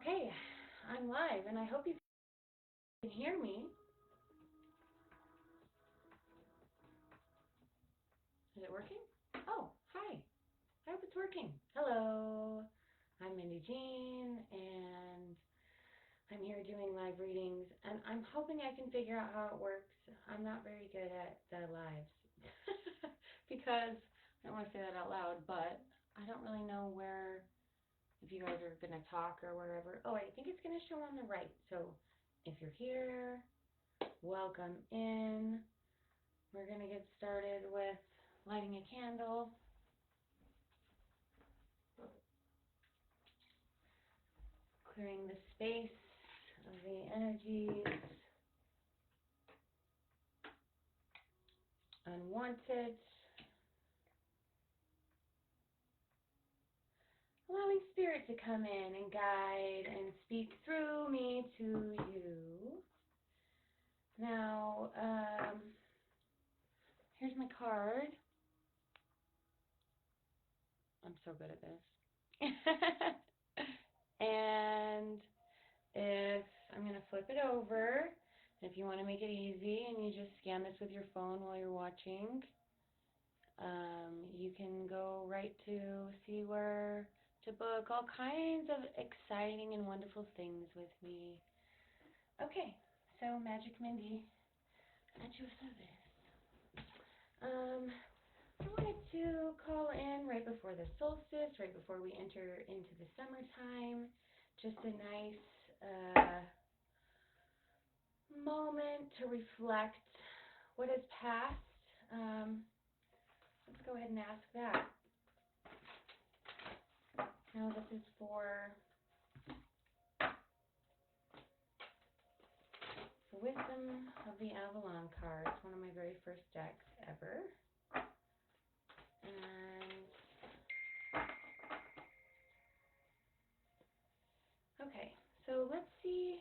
Okay, I'm live, and I hope you can hear me. Is it working? Oh, hi. I hope it's working. Hello, I'm Mindy Jean, and I'm here doing live readings, and I'm hoping I can figure out how it works. I'm not very good at the lives because I don't want to say that out loud, but I don't really know where, if you guys are going to talk or wherever. Oh, I think it's going to show on the right. So if you're here, welcome in. We're going to get started with lighting a candle, clearing the space of the energies, unwanted, allowing spirit to come in and guide and speak through me to you. Now, here's my card. I'm so good at this. And if I'm going to flip it over, if you want to make it easy and you just scan this with your phone while you're watching, you can go right to see where to book all kinds of exciting and wonderful things with me. Okay, so Magic Mindy, at your service. I wanted to call in right before the solstice, right before we enter into the summertime. Just a nice moment to reflect what has passed. Let's go ahead and ask that. Now this is for the Wisdom of the Avalon card. It's one of my very first decks ever. And okay, so let's see,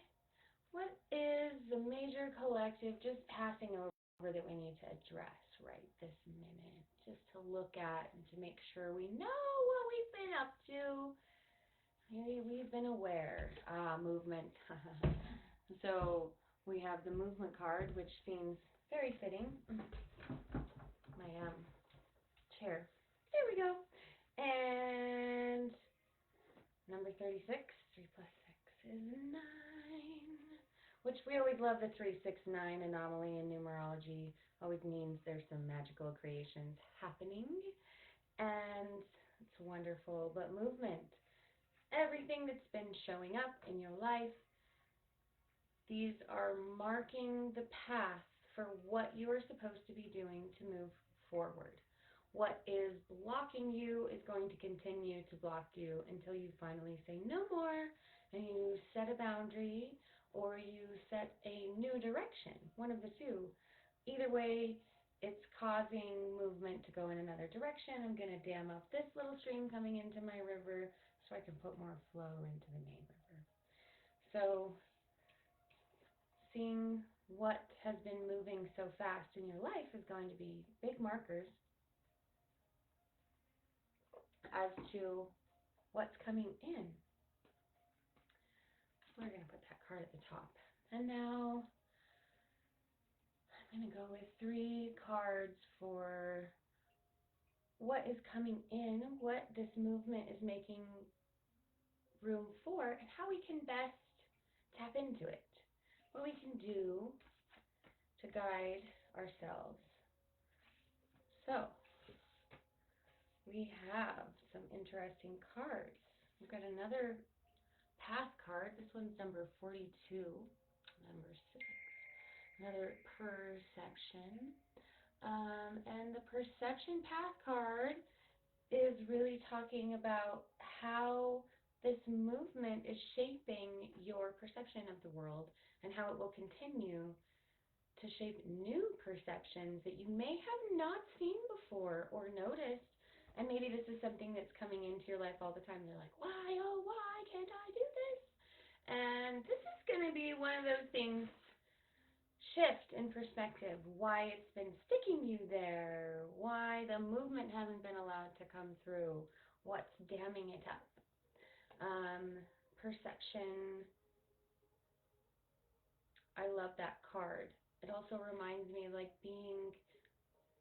what is the major collective just passing over that we need to address right this minute, just to look at and to make sure we know what we've been up to. Maybe we've been aware. Movement. So we have the movement card, which seems very fitting. My chair. There we go. And number 36, 3 plus 6 is 9, which we always love the 369 anomaly in numerology. Always means there's some magical creations happening, and it's wonderful. But movement, everything that's been showing up in your life, these are marking the path for what you are supposed to be doing to move forward. What is blocking you is going to continue to block you until you finally say no more and you set a boundary or you set a new direction, one of the two. Either way, it's causing movement to go in another direction. I'm going to dam up this little stream coming into my river so I can put more flow into the main river. So seeing what has been moving so fast in your life is going to be big markers as to what's coming in. We're going to put that card at the top. And now I'm going to go with 3 cards for what is coming in, what this movement is making room for, and how we can best tap into it. What we can do to guide ourselves. So, we have some interesting cards. We've got another path card. This one's number 42, number 6. Another perception. And the perception path card is really talking about how this movement is shaping your perception of the world and how it will continue to shape new perceptions that you may have not seen before or noticed. And maybe this is something that's coming into your life all the time. You're like, why, oh, why can't I do this? And this is going to be one of those things, shift in perspective, why it's been sticking you there, why the movement hasn't been allowed to come through, what's damming it up. perception, I love that card. It also reminds me of like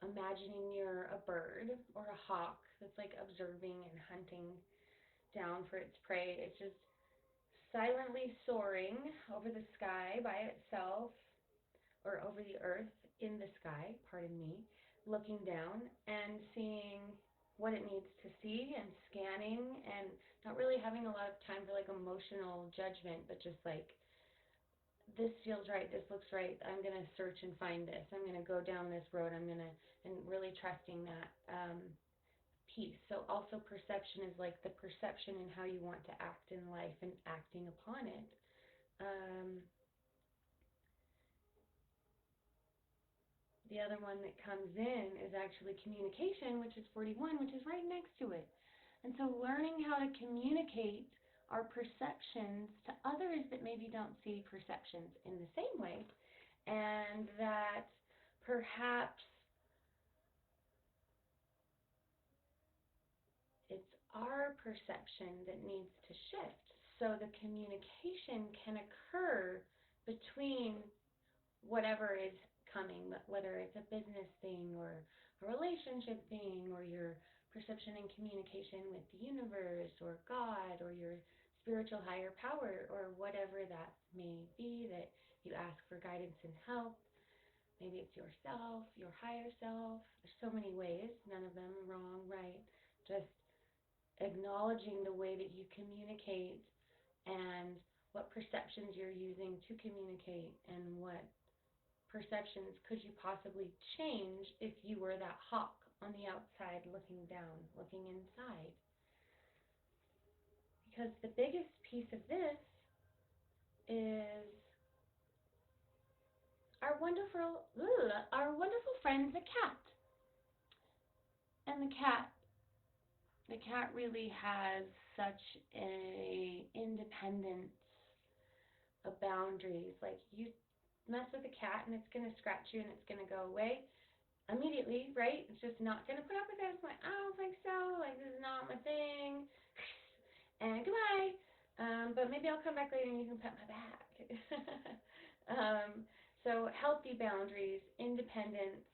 imagining you're a bird or a hawk that's like observing and hunting down for its prey. It's just silently soaring over the sky by itself, or over the earth in the sky, pardon me, looking down and seeing what it needs to see and scanning and not really having a lot of time for like emotional judgment, but just like, this feels right, this looks right, I'm going to search and find this, I'm going to go down this road, and really trusting that piece. So also perception is like the perception in how you want to act in life and acting upon it. Um, the other one that comes in is actually communication, which is 41, which is right next to it. And so learning how to communicate our perceptions to others that maybe don't see perceptions in the same way, and that perhaps it's our perception that needs to shift so the communication can occur between whatever is coming, whether it's a business thing or a relationship thing or your perception and communication with the universe or God or your spiritual higher power or whatever that may be that you ask for guidance and help. Maybe it's yourself, your higher self. There's so many ways, none of them wrong, right? Just acknowledging the way that you communicate and what perceptions you're using to communicate and what perceptions could you possibly change if you were that hawk on the outside looking down, looking inside. Because the biggest piece of this is our wonderful friend, the cat. And the cat really has such a independence of boundaries. Like, you mess with a cat and it's going to scratch you and it's going to go away immediately, right? It's just not going to put up with it. It's like, I don't think so. Like, this is not my thing. And goodbye. But maybe I'll come back later and you can pet my back. So healthy boundaries, independence.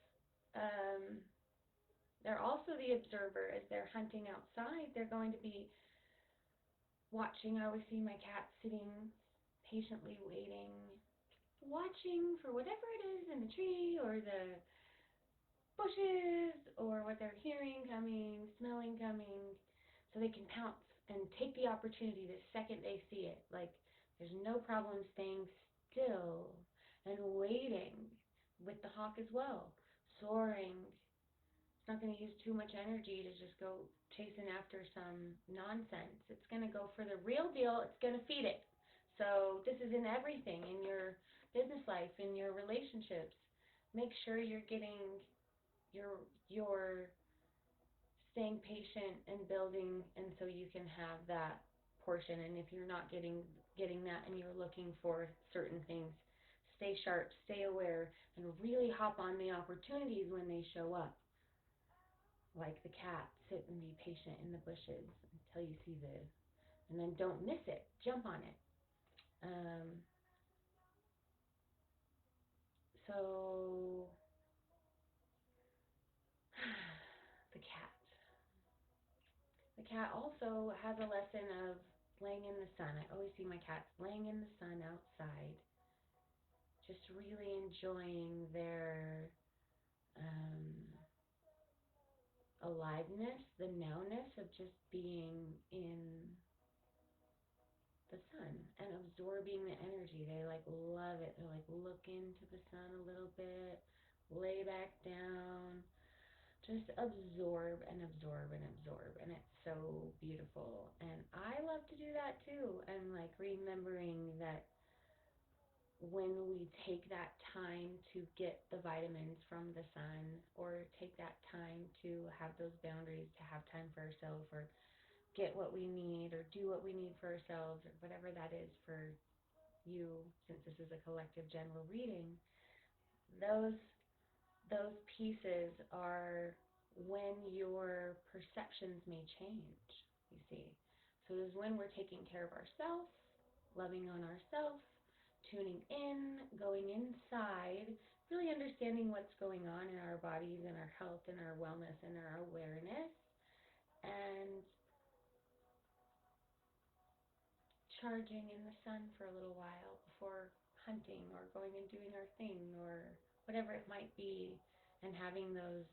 They're also the observer. As they're hunting outside, they're going to be watching. I always see my cat sitting patiently waiting, watching for whatever it is in the tree or the bushes or what they're hearing coming, smelling coming, so they can pounce and take the opportunity the second they see it. Like, there's no problem staying still and waiting with the hawk as well, soaring. It's not going to use too much energy to just go chasing after some nonsense. It's going to go for the real deal. It's going to feed it. So this is in everything, in your business life, in your relationships. Make sure you're getting you're staying patient and building, and so you can have that portion. And if you're not getting that and you're looking for certain things, stay sharp, stay aware, and really hop on the opportunities when they show up. Like the cat, sit and be patient in the bushes until you see and then don't miss it, jump on it. So the cat. The cat also has a lesson of laying in the sun. I always see my cats laying in the sun outside, just really enjoying their aliveness, the nowness of just being in the sun and absorbing the energy. They like love it. They like look into the sun a little bit, lay back down, just absorb and absorb and absorb, and it's so beautiful. And I love to do that too, and like remembering that when we take that time to get the vitamins from the sun, or take that time to have those boundaries, to have time for ourselves, or get what we need, or do what we need for ourselves, or whatever that is for you, since this is a collective general reading, those pieces are when your perceptions may change, you see. So this is when we're taking care of ourselves, loving on ourselves, tuning in, going inside, really understanding what's going on in our bodies and our health and our wellness and our awareness, and charging in the sun for a little while before hunting or going and doing our thing or whatever it might be, and having those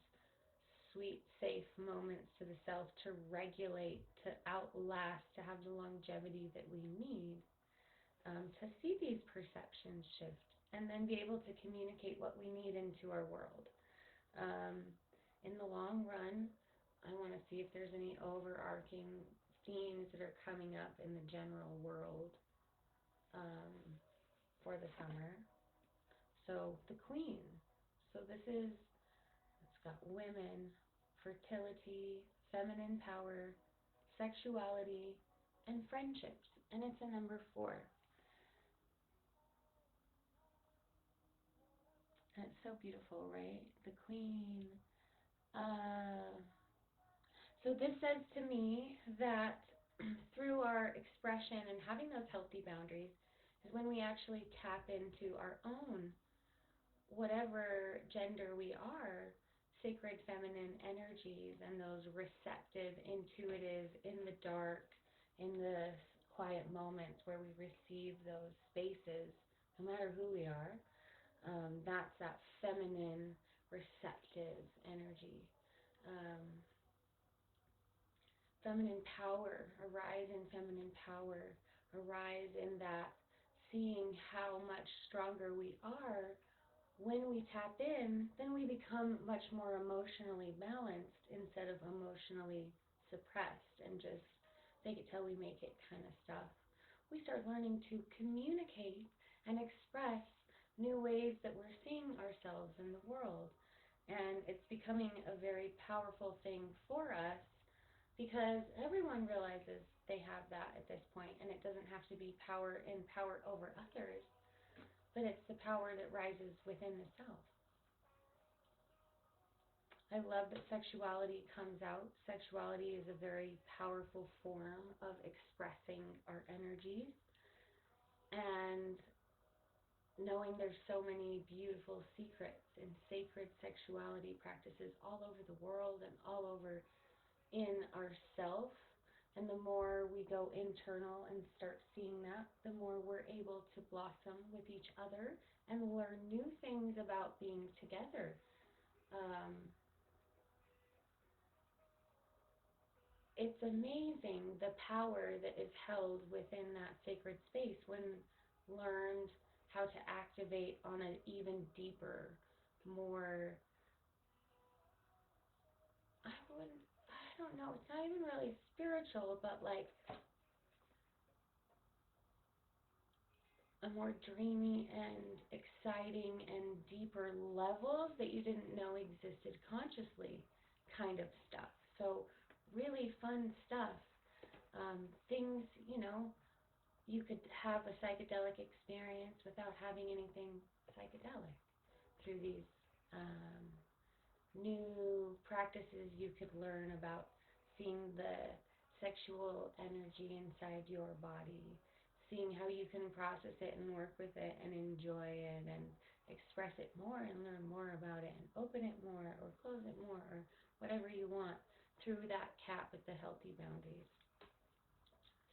sweet, safe moments to the self to regulate, to outlast, to have the longevity that we need, to see these perceptions shift and then be able to communicate what we need into our world. Um, in the long run, I want to see if there's any overarching themes that are coming up in the general world um, for the summer. So the Queen. So this is, it's got women, fertility, feminine power, sexuality, and friendships. And it's a number 4. And it's so beautiful, right? The Queen. Uh, so this says to me that through our expression and having those healthy boundaries is when we actually tap into our own, whatever gender we are, sacred feminine energies and those receptive, intuitive, in the dark, in the quiet moments where we receive those spaces, no matter who we are. That's that feminine, receptive energy. Um, Feminine power, arise in feminine power, arise in that seeing how much stronger we are. When we tap in, then we become much more emotionally balanced instead of emotionally suppressed and just fake it till we make it kind of stuff. We start learning to communicate and express new ways that we're seeing ourselves in the world. And it's becoming a very powerful thing for us because everyone realizes they have that at this point, and it doesn't have to be power in power over others, but it's the power that rises within the self. I love that sexuality comes out. Sexuality is a very powerful form of expressing our energies, and knowing there's so many beautiful secrets and sacred sexuality practices all over the world and all over in ourself. And the more we go internal and start seeing that, the more we're able to blossom with each other and learn new things about being together. Um, it's amazing the power that is held within that sacred space when learned how to activate on an even deeper, more, I wouldn't, I don't know, it's not even really spiritual, but like a more dreamy and exciting and deeper levels that you didn't know existed consciously kind of stuff. So really fun stuff. Things, you could have a psychedelic experience without having anything psychedelic through these um, new practices you could learn about seeing the sexual energy inside your body, seeing how you can process it and work with it and enjoy it and express it more and learn more about it and open it more or close it more or whatever you want through that cap with the healthy boundaries.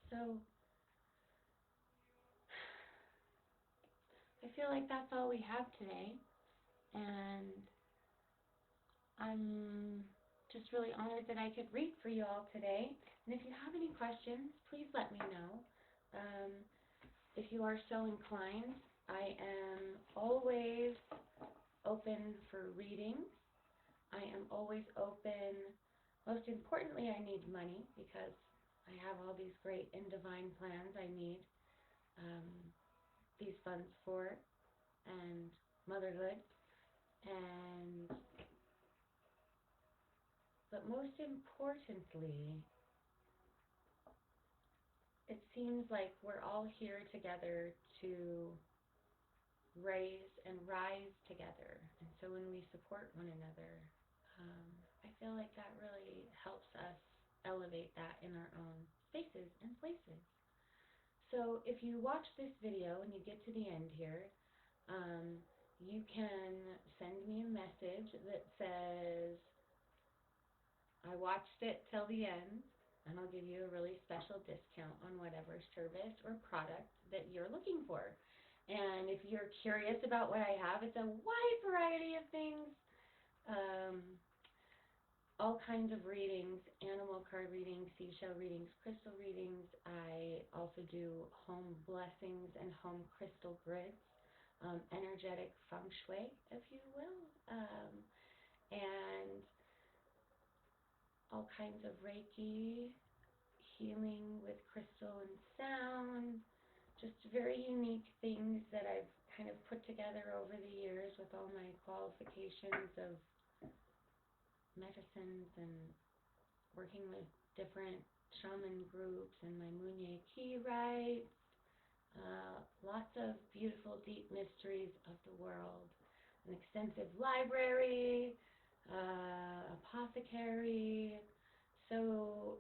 So I feel like that's all we have today, and I'm just really honored that I could read for you all today. And if you have any questions, please let me know. If you are so inclined, I am always open for reading. I am always open. Most importantly, I need money because I have all these great and divine plans I need um, these funds for, and motherhood, and but most importantly, it seems like we're all here together to raise and rise together. And so when we support one another, I feel like that really helps us elevate that in our own spaces and places. So if you watch this video and you get to the end here, you can send me a message that says, I watched it till the end, and I'll give you a really special discount on whatever service or product that you're looking for. And if you're curious about what I have, it's a wide variety of things. All kinds of readings, animal card readings, seashell readings, crystal readings. I also do home blessings and home crystal grids, energetic feng shui, if you will, and all kinds of Reiki, healing with crystal and sound, just very unique things that I've kind of put together over the years with all my qualifications of medicines and working with different shaman groups and my Munye Ki rites, lots of beautiful deep mysteries of the world, an extensive library, apothecary, so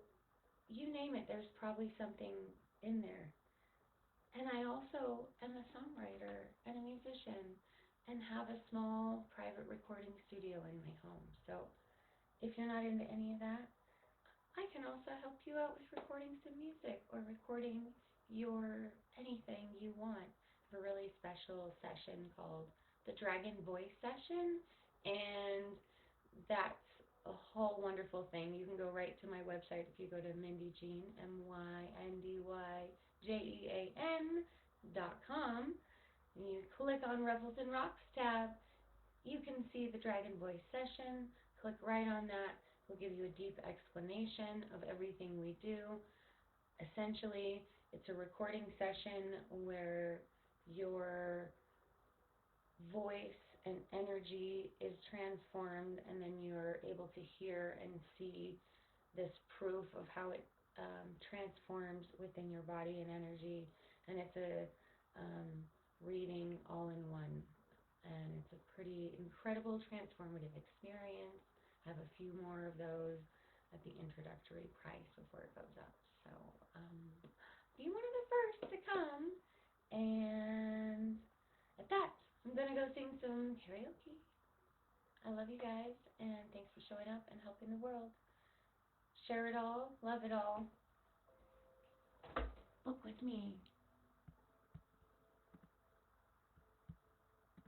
you name it, there's probably something in there. And I also am a songwriter and a musician and have a small private recording studio in my home. So if you're not into any of that, I can also help you out with recording some music or recording your anything you want. I have a really special session called the Dragon Voice Session, and that's a whole wonderful thing. You can go right to my website if you go to Mindy Jean, MyndyJean.com, and you click on Revels and Rocks tab. You can see the Dragon Voice Session. Click right on that. We'll give you a deep explanation of everything we do. Essentially, it's a recording session where your voice and energy is transformed, and then you're able to hear and see this proof of how it transforms within your body and energy. And it's a reading all in one. And it's a pretty incredible transformative experience. I have a few more of those at the introductory price before it goes up. So be one of the first to come. And at that, I'm going to go sing some karaoke. I love you guys, and thanks for showing up and helping the world. Share it all, love it all. Book with me.